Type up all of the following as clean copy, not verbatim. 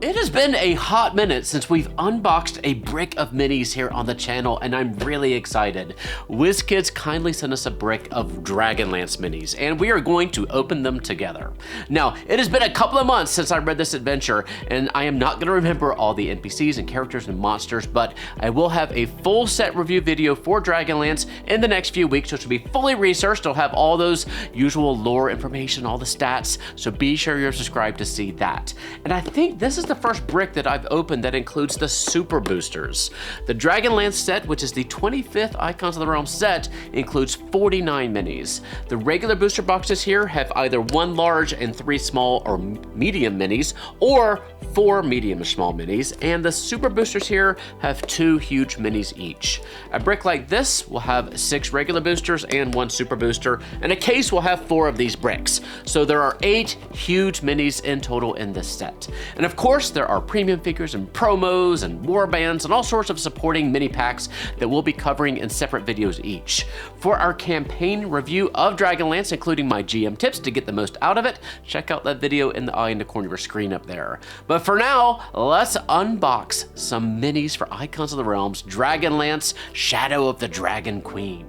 it has been a hot minute since we've unboxed a brick of minis here on the channel, and I'm really excited. WizKids kindly sent us a brick of Dragonlance minis, and we are going to open them together. Now, it has been a couple of months since I read this adventure, and I am not going to remember all the NPCs and characters and monsters, but I will have a full set review video for Dragonlance in the next few weeks, which will be fully researched. It'll have all those usual lore information, all the stats, so be sure you're subscribed to see that. And I think this is the first brick that I've opened that includes the super boosters. The Dragonlance set, which is the 25th Icons of the Realm set, includes 49 minis. The regular booster boxes here have either 1 large and 3 small or medium minis, or 4 medium or small minis, and the super boosters here have 2 huge minis each. A brick like this will have 6 regular boosters and 1 super booster, and a case will have 4 of these bricks. So there are 8 huge minis in total in this set. And of course, there are premium figures and promos and warbands and all sorts of supporting mini packs that we'll be covering in separate videos each. For our campaign review of Dragonlance, including my GM tips to get the most out of it, check out that video in the eye in the corner of your screen up there. But for now, let's unbox some minis for Icons of the Realms Dragonlance Shadow of the Dragon Queen.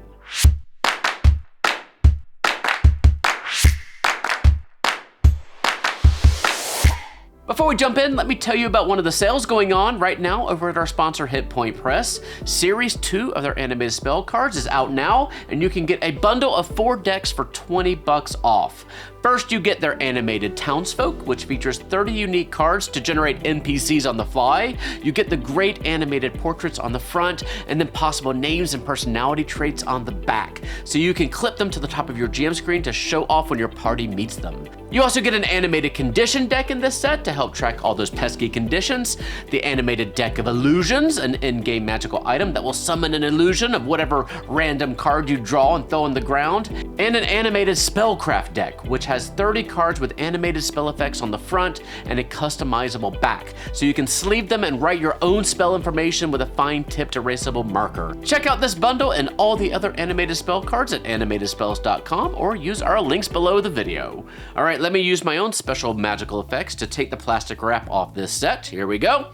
Before we jump in, let me tell you about one of the sales going on right now over at our sponsor Hit Point Press. Series 2 of their animated spell cards is out now, and you can get a bundle of 4 decks for $20 off. First, you get their animated Townsfolk, which features 30 unique cards to generate NPCs on the fly. You get the great animated portraits on the front, and then possible names and personality traits on the back, so you can clip them to the top of your GM screen to show off when your party meets them. You also get an animated condition deck in this set to help track all those pesky conditions, the animated deck of illusions, an in-game magical item that will summon an illusion of whatever random card you draw and throw on the ground, and an animated spellcraft deck, which has 30 cards with animated spell effects on the front and a customizable back, so you can sleeve them and write your own spell information with a fine-tipped erasable marker. Check out this bundle and all the other animated spell cards at animatedspells.com or use our links below the video. All right, let me use my own special magical effects to take the plastic wrap off this set. Here we go.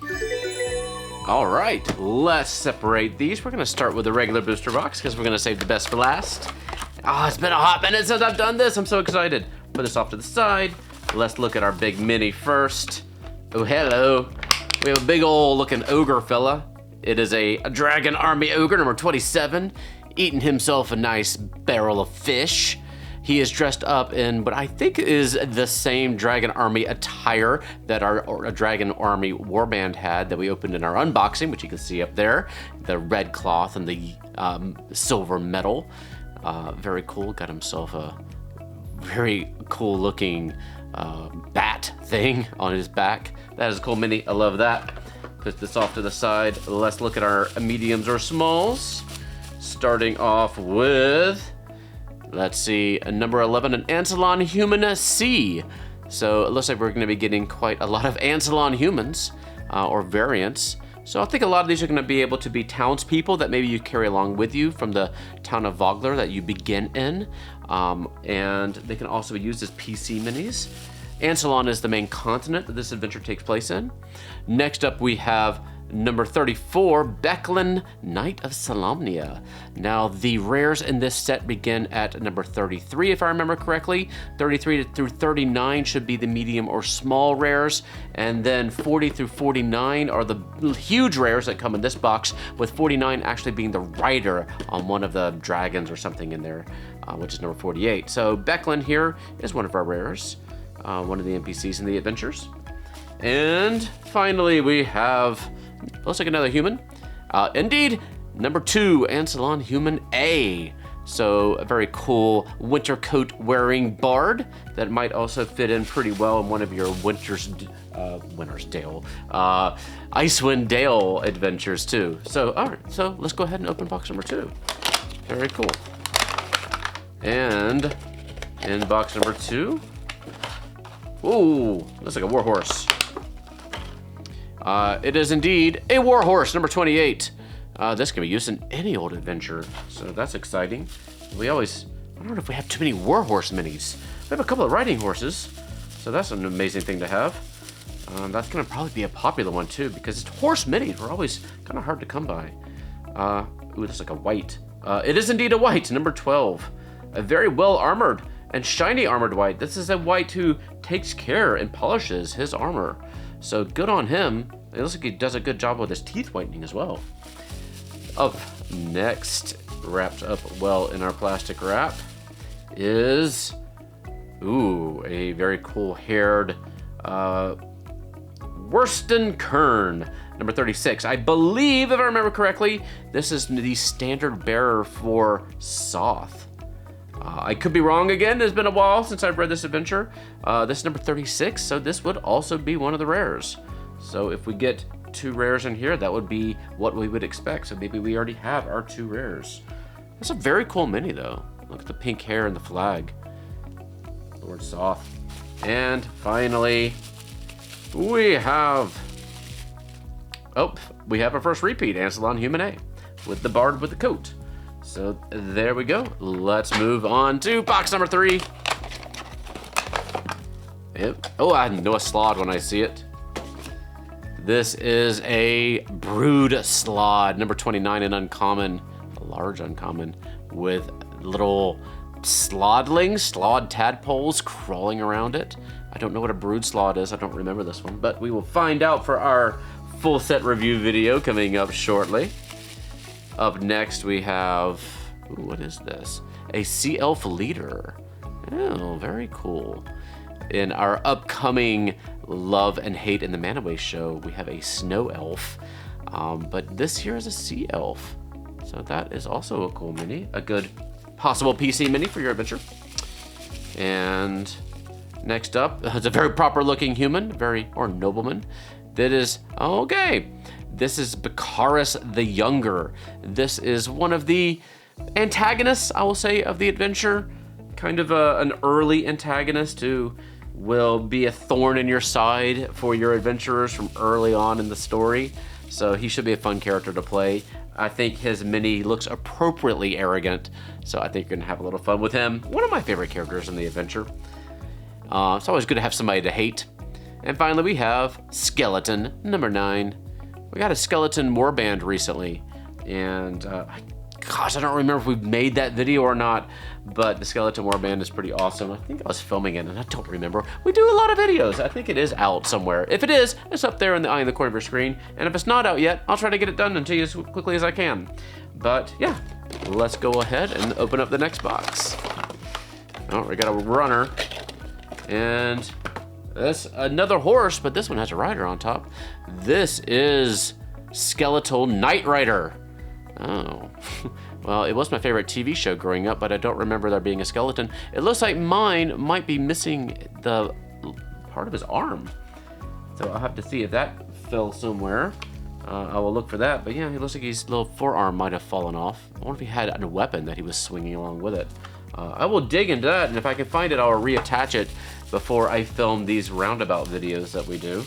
All right, let's separate these. We're gonna start with the regular booster box because we're gonna save the best for last. Oh, it's been a hot minute since I've done this. I'm so excited. Put this off to the side. Let's look at our big mini first. Oh, hello. We have a big old looking ogre fella. It is a Dragon Army Ogre number 27, eating himself a nice barrel of fish. He is dressed up in what I think is the same Dragon Army attire that our Dragon Army warband had that we opened in our unboxing, which you can see up there. The red cloth and the silver metal. Very cool. Got himself a very cool looking bat thing on his back. That is a cool mini. I love that. Put this off to the side. Let's look at our mediums or smalls. Starting off with, let's see, a number 11, an Ancelon Human C. So it looks like we're going to be getting quite a lot of Ancelon humans or variants. So I think a lot of these are going to be able to be townspeople that maybe you carry along with you from the town of Vogler that you begin in. And they can also be used as PC minis. Ancelon is the main continent that this adventure takes place in. Next up we have number 34, Becklin, Knight of Solamnia. Now, the rares in this set begin at number 33, if I remember correctly. 33 through 39 should be the medium or small rares, and then 40 through 49 are the huge rares that come in this box, with 49 actually being the rider on one of the dragons or something in there, which is number 48. So Becklin here is one of our rares, one of the NPCs in the adventures. And finally, we have, looks like another human. Indeed, number 2, Ancelon Human A. So a very cool winter coat wearing bard that might also fit in pretty well in one of your Icewind Dale adventures too. So, all right, so let's go ahead and open box number 2. Very cool. And in box number 2, ooh, looks like a warhorse. It is indeed a warhorse, number 28. This can be used in any old adventure, so that's exciting. I don't know if we have too many warhorse minis. We have a couple of riding horses, so that's an amazing thing to have. That's gonna probably be a popular one too, because it's horse minis were always kind of hard to come by. Ooh, that's like a white. It is indeed a white, number 12. A very well armored and shiny armored white. This is a white who takes care and polishes his armor. So good on him. It looks like he does a good job with his teeth whitening as well. Up next, wrapped up well in our plastic wrap, is, ooh, a very cool haired Worston Kern, number 36. I believe, if I remember correctly, this is the standard bearer for Soth. I could be wrong again. It's been a while since I've read this adventure. This is number 36, so this would also be one of the rares. So if we get 2 rares in here, that would be what we would expect. So maybe we already have our 2 rares. That's a very cool mini, though. Look at the pink hair and the flag. Lord Soth. And finally, we have our first repeat, Ancelon Human A, with the bard with the coat. So there we go. Let's move on to box number 3. Yep. Oh, I know a slod when I see it. This is a Brood Slod, number 29 in uncommon, a large uncommon, with little slod tadpoles crawling around it. I don't know what a Brood Slod is. I don't remember this one, but we will find out for our full set review video coming up shortly. Up next we have, ooh, what is this? A Sea Elf Leader. Oh, very cool. In our upcoming Love and Hate in the Manaway show, we have a Snow Elf, but this here is a Sea Elf. So that is also a cool mini, a good possible PC mini for your adventure. And next up is a very proper looking human, or nobleman. That is, okay, this is Bakaris the Younger. This is one of the antagonists, I will say, of the adventure. Kind of an early antagonist who will be a thorn in your side for your adventurers from early on in the story. So he should be a fun character to play. I think his mini looks appropriately arrogant, so I think you're gonna have a little fun with him. One of my favorite characters in the adventure. It's always good to have somebody to hate. And finally we have Skeleton, number 9. We got a Skeleton warband recently, and gosh, I don't remember if we made that video or not, but the Skeleton warband is pretty awesome. I think I was filming it, and I don't remember. We do a lot of videos. I think it is out somewhere. If it is, it's up there in the eye in the corner of your screen, and if it's not out yet, I'll try to get it done to you as quickly as I can. But yeah, let's go ahead and open up the next box. Oh, we got a runner, and that's another horse, but this one has a rider on top. This is Skeletal Knight Rider. Oh, well, it was my favorite TV show growing up, but I don't remember there being a skeleton. It looks like mine might be missing the part of his arm. So I'll have to see if that fell somewhere. I will look for that, but yeah, it looks like his little forearm might have fallen off. I wonder if he had a weapon that he was swinging along with it. I will dig into that, and if I can find it, I'll reattach it before I film these roundabout videos that we do.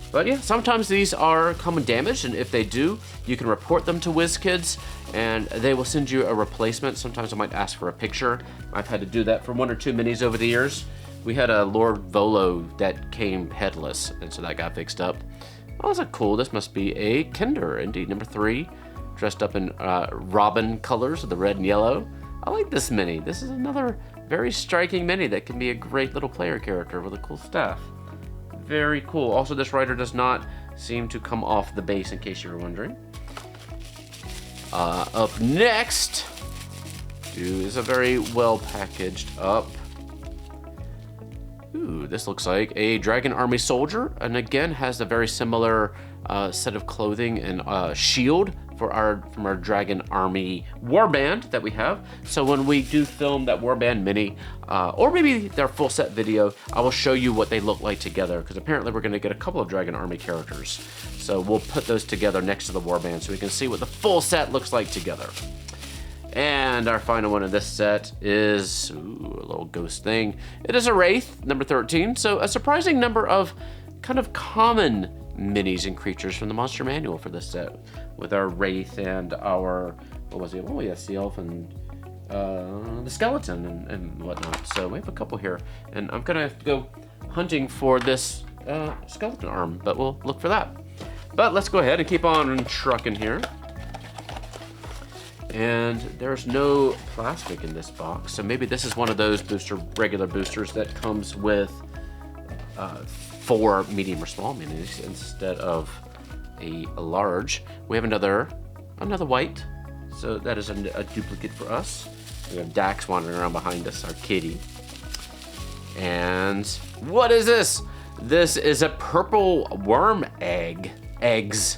But yeah, sometimes these are come damaged, and if they do, you can report them to WizKids, and they will send you a replacement. Sometimes I might ask for a picture. I've had to do that for 1 or 2 minis over the years. We had a Lord Volo that came headless, and so that got fixed up. Oh, that's cool. This must be a Kinder, indeed, number 3, dressed up in robin colors of the red and yellow. I like this mini. This is another very striking mini that can be a great little player character with a cool staff. Very cool. Also, this rider does not seem to come off the base, in case you were wondering. Up next is a very well packaged up. Ooh, this looks like a Dragon Army soldier, and again has a very similar set of clothing and shield from our Dragon Army warband that we have. So when we do film that warband mini, or maybe their full set video, I will show you what they look like together, because apparently we're going to get a couple of Dragon Army characters. So we'll put those together next to the warband so we can see what the full set looks like together. And our final one in this set is, ooh, a little ghost thing. It is a Wraith, number 13. So a surprising number of kind of common minis and creatures from the Monster Manual for this set, with our Wraith and our, what was it? Oh yeah, Sea Elf and the Skeleton and whatnot. So we have a couple here, and I'm gonna have to go hunting for this skeleton arm, but we'll look for that. But let's go ahead and keep on trucking here. And there's no plastic in this box, so maybe this is one of those regular boosters that comes with 4 medium or small minis instead of a large. We have another white, so that is a duplicate for us. We have Dax wandering around behind us, our kitty. And what is this? This is a purple worm eggs.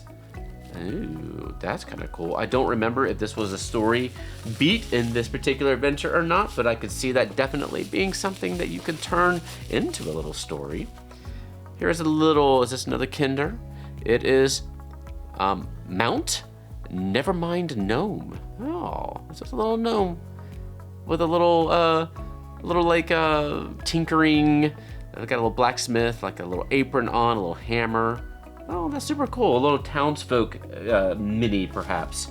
Ooh, that's kind of cool. I don't remember if this was a story beat in this particular adventure or not, but I could see that definitely being something that you can turn into a little story. Here's is this another Kinder? It is Mount Nevermind Gnome. Oh, it's just a little gnome with a little tinkering. Got a little blacksmith, like a little apron on, a little hammer. Oh, that's super cool. A little Townsfolk mini, perhaps,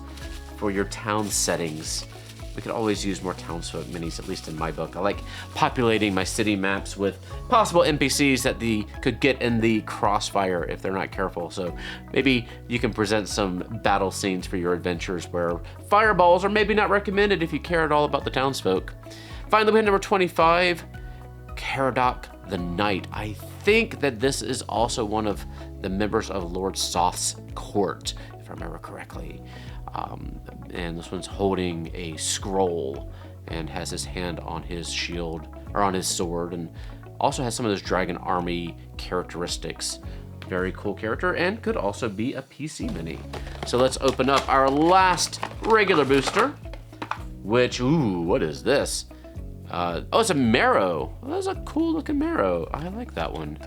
for your town settings. We could always use more Townsfolk minis, at least in my book. I like populating my city maps with possible NPCs that could get in the crossfire if they're not careful. So maybe you can present some battle scenes for your adventures where fireballs are maybe not recommended if you care at all about the Townsfolk. Finally, we have number 25, Caradoc the Knight. I think that this is also one of the members of Lord Soth's court, if I remember correctly. And this one's holding a scroll and has his hand on his shield, or on his sword, and also has some of those dragon army characteristics. Very cool character, and could also be a PC mini. So let's open up our last regular booster, which, ooh, what is this? Oh, it's a marrow. Well, that's a cool looking marrow. I like that one.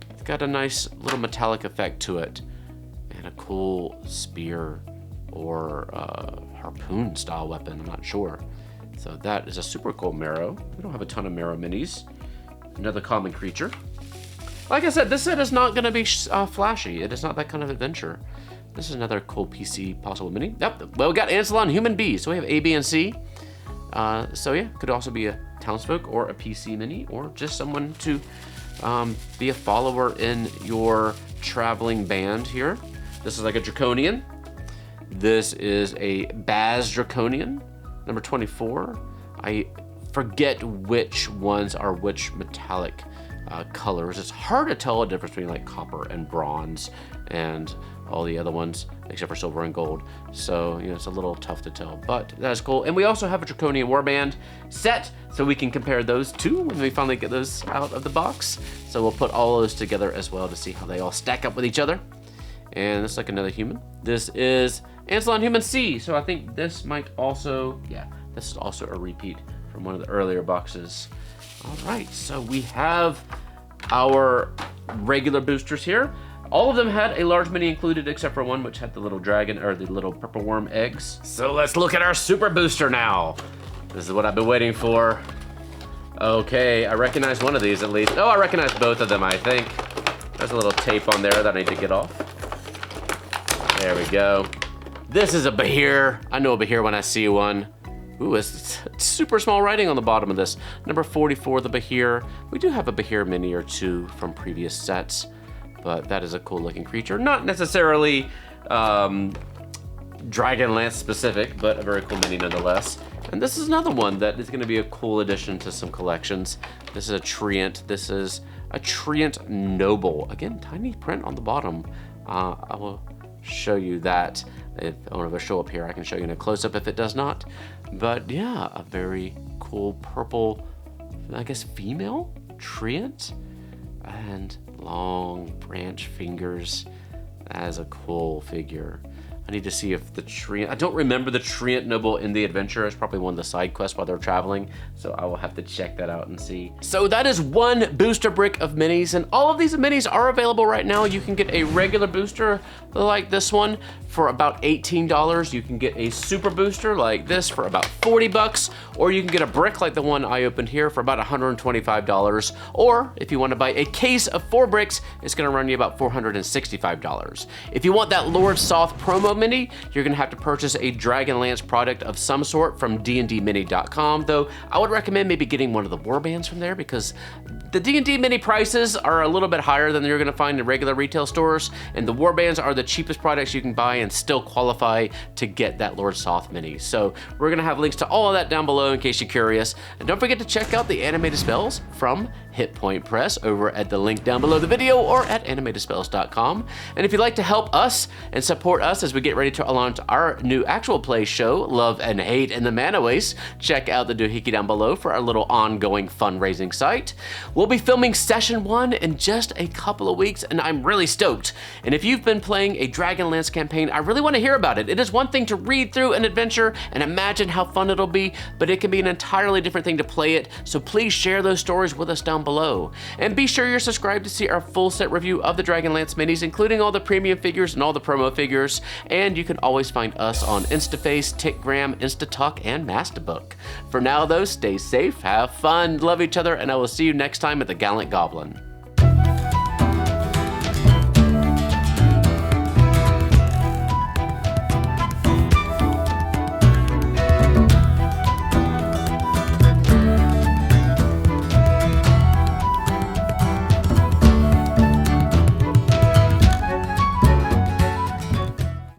It's got a nice little metallic effect to it, and a cool spear or harpoon style weapon, I'm not sure. So that is a super cool marrow. We don't have a ton of marrow minis. Another common creature. Like I said, this set is not going to be flashy. It is not that kind of adventure. This is another cool PC possible mini. Yep, well, we got Ancelon Human Bee. So we have A, B, and C. So yeah, could also be a Townsfolk or a PC mini, or just someone to be a follower in your traveling band here. This is like a Draconian. This is a Baz Draconian, number 24. I forget which ones are which metallic colors. It's hard to tell the difference between like copper and bronze and all the other ones except for silver and gold. So, you know, it's a little tough to tell, but that's cool. And we also have a Draconian Warband set, so we can compare those two when we finally get those out of the box. So we'll put all those together as well to see how they all stack up with each other. And this is like another human. This is Ancelon Human C. So I think this might also, yeah, this is also a repeat from one of the earlier boxes. All right, so we have our regular boosters here. All of them had a large mini included except for one which had the little dragon, or the little purple worm eggs. So let's look at our super booster now. This is what I've been waiting for. Okay, I recognize one of these at least. Oh, I recognize both of them, I think. There's a little tape on there that I need to get off. There we go. This is a Behir. I know a Behir when I see one. Ooh, it's super small writing on the bottom of this. Number 44, the Behir. We do have a Behir mini or two from previous sets, but that is a cool looking creature. Not necessarily Dragonlance specific, but a very cool mini nonetheless. And this is another one that is gonna be a cool addition to some collections. This is a Treant. This is a Treant Noble. Again, tiny print on the bottom. I will show you that. If I want to show up here, I can show you in a close-up if it does not. But yeah, a very cool purple, I guess, female Treant, and long branch fingers. That is a cool figure. I need to see if the Treant, I don't remember the Treant Noble in the adventure. It's probably one of the side quests while they're traveling, so I will have to check that out and see. So that is one booster brick of minis, and all of these minis are available right now. You can get a regular booster like this one for about $18. You can get a super booster like this for about 40 bucks, or you can get a brick like the one I opened here for about $125. Or if you want to buy a case of 4 bricks, it's going to run you about $465. If you want that Lord Soth promo promo mini, you're gonna have to purchase a Dragonlance product of some sort from dndmini.com, though I would recommend maybe getting one of the warbands from there because the D&D mini prices are a little bit higher than you're gonna find in regular retail stores, and the warbands are the cheapest products you can buy and still qualify to get that Lord Soth mini. So we're gonna have links to all of that down below in case you're curious. And don't forget to check out the animated spells from Hit Point Press over at the link down below the video or at animatedspells.com. And if you'd like to help us and support us as we get ready to launch our new actual play show, Love and Hate in the Mana Waste, check out the doohickey down below for our little ongoing fundraising site. We'll be filming session 1 in just a couple of weeks, and I'm really stoked. And if you've been playing a Dragonlance campaign, I really want to hear about it. It is one thing to read through an adventure and imagine how fun it'll be, but it can be an entirely different thing to play it. So please share those stories with us down below. And be sure you're subscribed to see our full set review of the Dragonlance minis, including all the premium figures and all the promo figures. And you can always find us on Instaface, Tickgram, Instatalk, and Masterbook. For now though, stay safe, have fun, love each other, and I will see you next time at the Gallant Goblin.